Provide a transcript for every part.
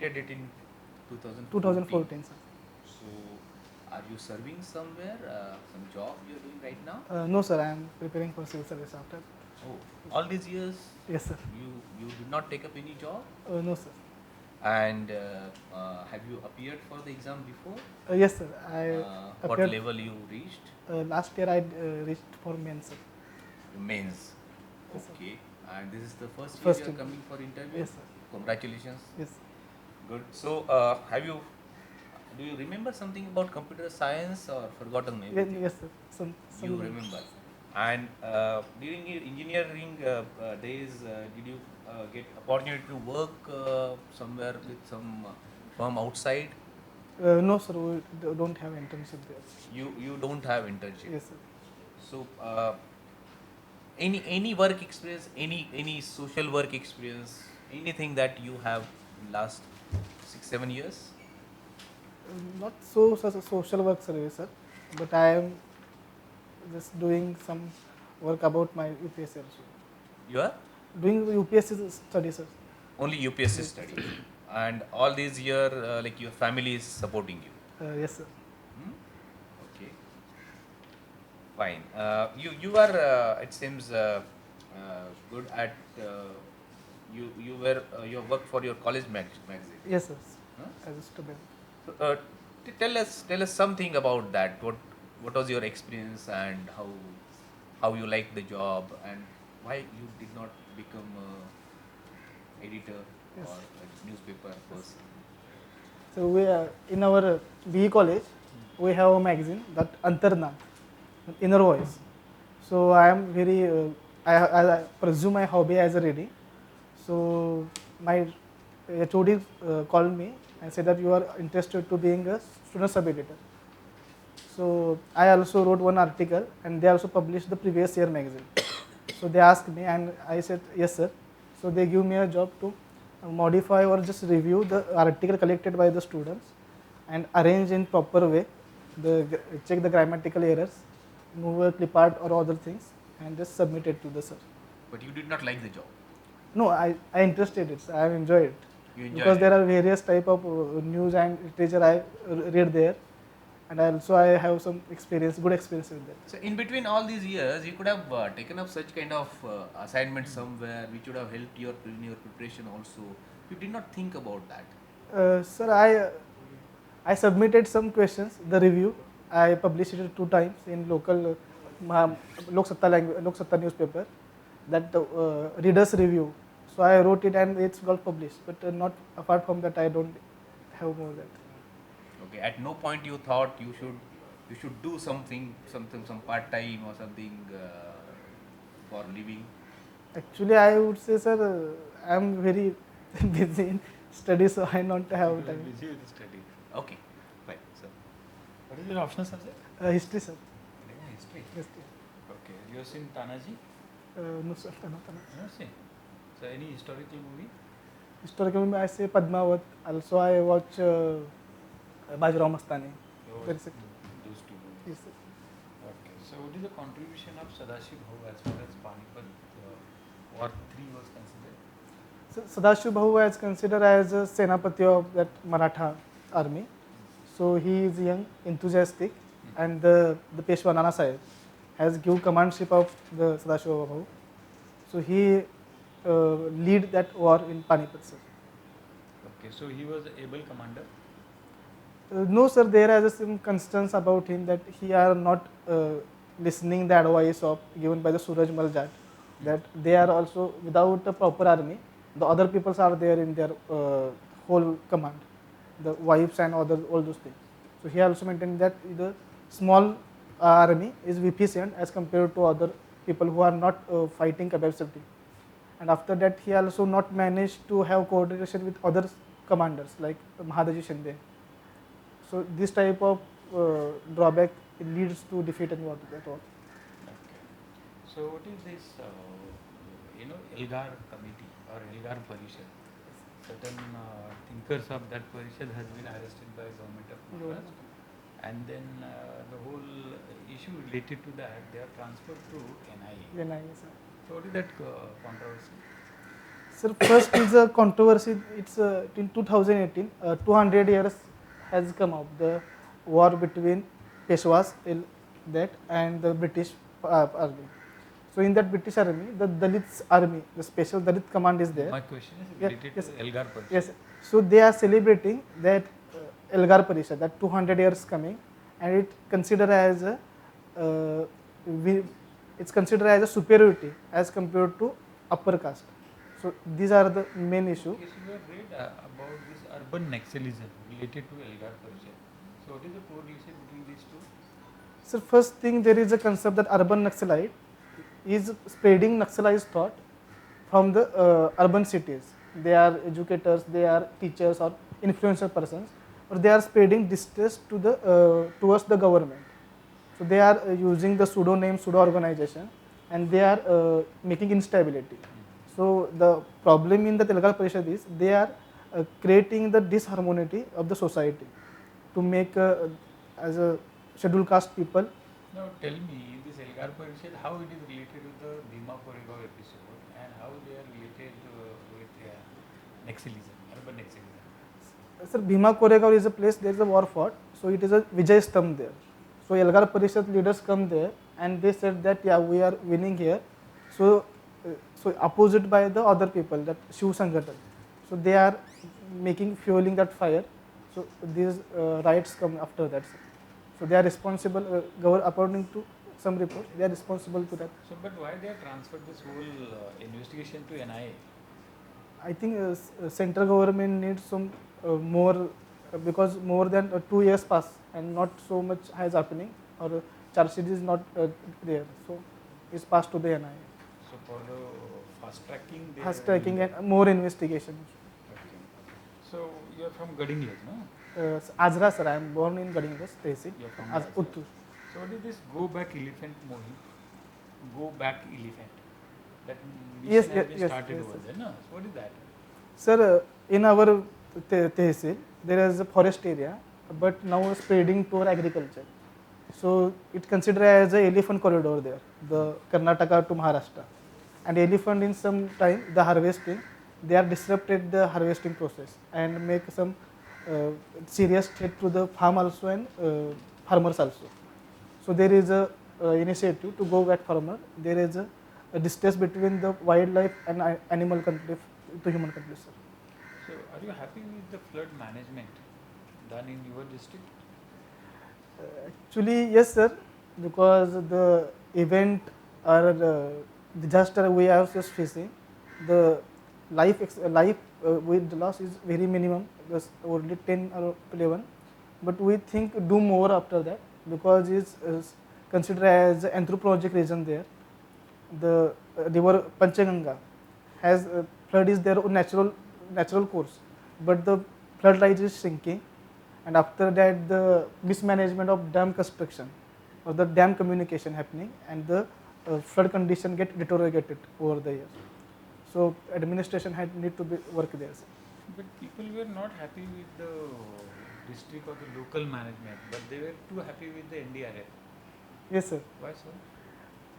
completed it in 2014. 2014, sir. So, are you serving somewhere? Some job you're doing right now? No, sir, I am preparing for civil service after. Oh, all these years Yes, sir. you did not take up any job? No, sir. And have you appeared for the exam before? Yes, sir. I What appeared. level you reached? Last year I reached for main, sir. Mains. Yes, sir. Okay. And this is the first year First you are year. coming for interview? Yes, sir. Congratulations. Yes. Good. So, do you remember something about computer science or forgotten everything? Yes, sir. Some. You remember. And during your engineering days, did you get opportunity to work somewhere with some firm outside? No, sir. We don't have internship there. You don't have internship. Yes, sir. So any work experience, any social work experience, anything that you have in last 6-7 years? Not so such a social work service, sir, but I am just doing some work about my UPSC also. You are Doing UPSC studies, sir. only UPSC study, and all these year like your family is supporting you. Yes, sir. Hmm? Okay, fine. You are it seems good at you were you work for your college magazine. Yes, sir. Huh? As a student. So, tell us something about that. What was your experience and how you liked the job and why you did not become a editor Yes. or a newspaper person? So we in our BE college, we have a magazine that Antarnath, Inner Voice. So I am very, I presume my hobby as a reading. So my HOD called me and said that you are interested to being a student sub editor. So I also wrote one article and they also published the previous year magazine. So they asked me and I said yes, sir. So they give me a job to modify or just review the article collected by the students and arrange in proper way, check the grammatical errors, move a clip art or other things and just submit it to the sir. But you did not like the job. No, I interested it. I enjoyed it. You enjoyed Because it. there are various type of news and literature I read there, and also I have some experience, good experience with that. So in between all these years, you could have taken up such kind of assignment somewhere, which would have helped your in your preparation also. You did not think about that. Sir, I submitted some questions. The review I published it 2 times in local Lok Satta newspaper. That readers review. So I wrote it and it's got published. But not apart from that, I don't have more that. Okay. At no point you thought you should do some part time or something for living. Actually, I would say, sir, I am very busy in studies, so I don't have time. Busy with study. Okay, fine. So, What is your optional subject? History, sir. History. History. Okay. You have seen Tanaji? No, sir. No. You have seen. So any historical movie? Historical movie, I say Padmavat. Also, I watch Bajirao Mastani. You Very watched sick. those two movies. Yes, sir. Okay. So what is the contribution of Sadashiv Bhau as far as Panipat War 3 was considered? So, Sadashiv Bahu is considered as a Senapati of that Maratha army. So he is young, enthusiastic, and the Peshwa Nana Sahib has given commandship of the Sadashiv Bahu. So he lead that war in Panipat, sir. Okay. So he was able commander. No, sir, there is some concerns about him that he are not listening the advice of given by the Suraj Mal Jat, that they are also without a proper army. The other peoples are there in their whole command, the wives and all those things. So he also maintained that the small army is efficient as compared to other people who are not fighting capacity. And after that, he also not managed to have coordination with other commanders like Mahadaji Shinde. So this type of drawback leads to defeat and war. Okay. So what is this, Elgar committee or Elgar Parishad? Certain thinkers of that Parishad has been arrested by government of Maharashtra. And then the whole issue related to that, they are transferred to NIA. NIA, sir. So what is that controversy? Sir, first is a controversy. It's in 2018, 200 years has come out. The war between Peshwas, that and the British army. So in that British army, the Dalits army, the special Dalit command is there. My question is Yeah, related yes. to Elgar Parishad. Yes. So they are celebrating that Elgar Parishad, that 200 years coming, and it considered as a it's considered as a superiority as compared to upper caste. So these are the main issue. Yes, you have read about this urban naxalism related to Elgar Parishad. So what is the correlation between these two? So first thing, there is a concept that urban Naxalite is spreading Naxalite thought from the urban cities. They are educators, they are teachers or influential persons, or they are spreading distrust to the towards the government. So they are using the pseudonym, pseudo organization, and they are making instability. So the problem in the Elgar Parishad is they are creating the disharmony of the society to make as a scheduled caste people. Now tell me, in this Elgar Parishad, how it is related with the Bhima Koregaon episode and how they are related with naxalism, urban naxalism? Sir, Bhima Koregaon is a place there is a war fought, so it is a Vijay Stamp there. So Elgar Parishad leaders come there and they said that yeah, we are winning here. So opposite by the other people, that Shiv Sanghatan. So they are making fueling that fire. So these riots come after that. So they are responsible, according to some reports, they are responsible to that. So, but why they have transferred this whole investigation to NIA? I think central government needs some more, because more than 2 years pass and not so much has happening, or charge sheet is not there. So it's passed to the NIA. So for the fast tracking, they Fast have tracking and more investigation. Okay. So you are from Gadinglas, no? Azra sir, I am born in Gadinglas, Tehsil. You are from As Azra. Uttur. So what is this go back elephant Mohit? Go back elephant. That mission Yes, has yes, been yes, started yes, over yes. there, no? So what is that? Sir, in our Tehsil, there is a forest area, but now spreading toward agriculture. So it considered as a elephant corridor there, the Karnataka to Maharashtra. And elephant in some time, the harvesting, they are disrupted the harvesting process and make some serious threat to the farm also and farmers also. So there is a initiative to go back farmer. There is a distance between the wildlife and animal conflict to human conflict, sir. So are you happy with the flood management done in your district? Actually, yes, sir, because the event or disaster we are just facing, the life with the loss is very minimum, just only 10 or 11. But we think do more after that, because it's considered as an anthropologic region there. The river Panchaganga has flood is their own natural course, but the flood rise is shrinking, and after that the mismanagement of dam construction or the dam communication happening, and the flood condition get deteriorated over the years. So administration had need to be work there, sir. But people were not happy with the district or the local management, but they were too happy with the NDRF. Yes, sir. Why so?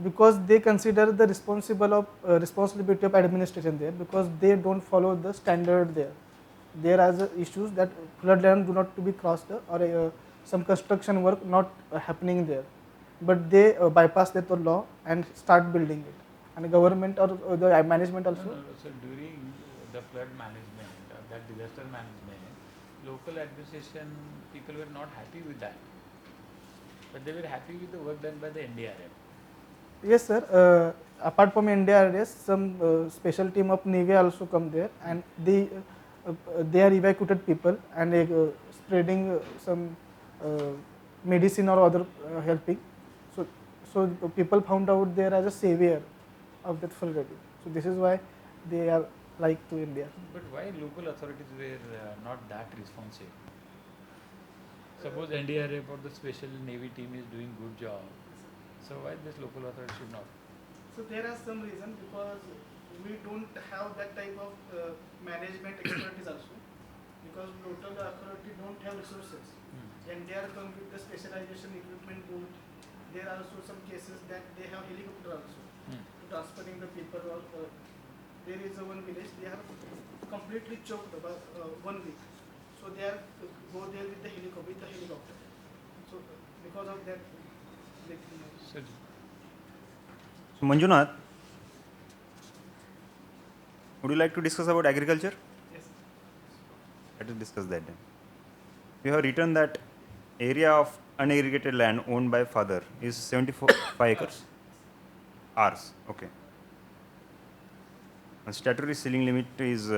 Because they consider the responsibility of administration there, because they don't follow the standard there. There are the issues that floodland do not to be crossed, or some construction work not happening there, but they bypass that law and start building it. And the government or the management also. No. So during the flood management, that disaster management, local administration people were not happy with that, but they were happy with the work done by the NDRF. Yes, sir. Apart from NDRS, some special team of Navy also come there, and they are evacuated people and spreading some medicine or other helping. So people found out there as a savior of that flood. So this is why they are like to India. But why local authorities were not that responsive? Suppose NDRF or the special Navy team is doing good job, so why this local authority should not? So there are some reasons, because we don't have that type of management expertise also, because local authority don't have resources. And they are come with the specialization equipment board. There are also some cases that they have helicopter also to transporting the people or there is one village, they are completely choked by 1 week. So they are go there with the helicopter. So because of that, they, Sir, So Manjunath, would you like to discuss about agriculture? yes. Let us discuss that then. You have written that area of unirrigated land owned by father is 75 acres. Ours, okay. And statutory ceiling limit is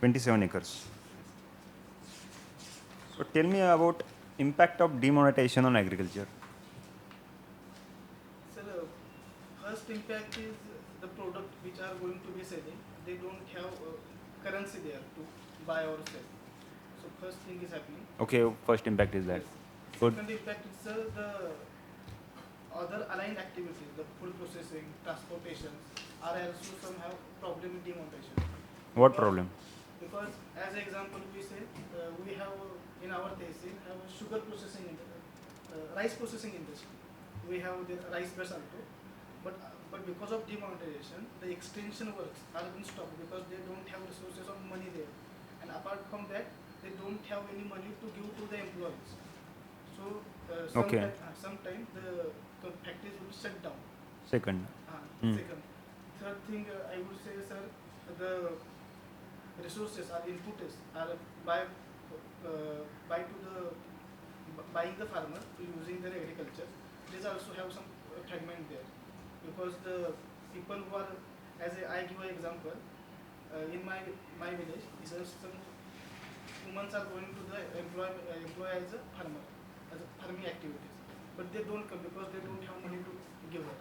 27 acres. So tell me about impact of demonetization on agriculture. Sir, first impact is the product which are going to be selling. They don't have currency there to buy or sell. So first thing is happening. Okay, first impact is that. Good. Second impact is the other aligned activities, the food processing, transportation, are also somehow problem in demonetization. What problem? Because as an example, we say we have in our tehsil have a sugar processing rice processing industry. We have the rice bus also, but because of demonetization, the extension works are being stopped because they don't have resources or money there, and apart from that, they don't have any money to give to the employees. So Okay. sometime the factories will shut down. Second. Second. Third thing I would say, sir, the resources or inputs are buying the farmer using their agriculture. These also have some fragment there because the people who are, I give an example, in my village, some women are going to the employ as a farmer, as a farming activities, but they don't come because they don't have money to give her.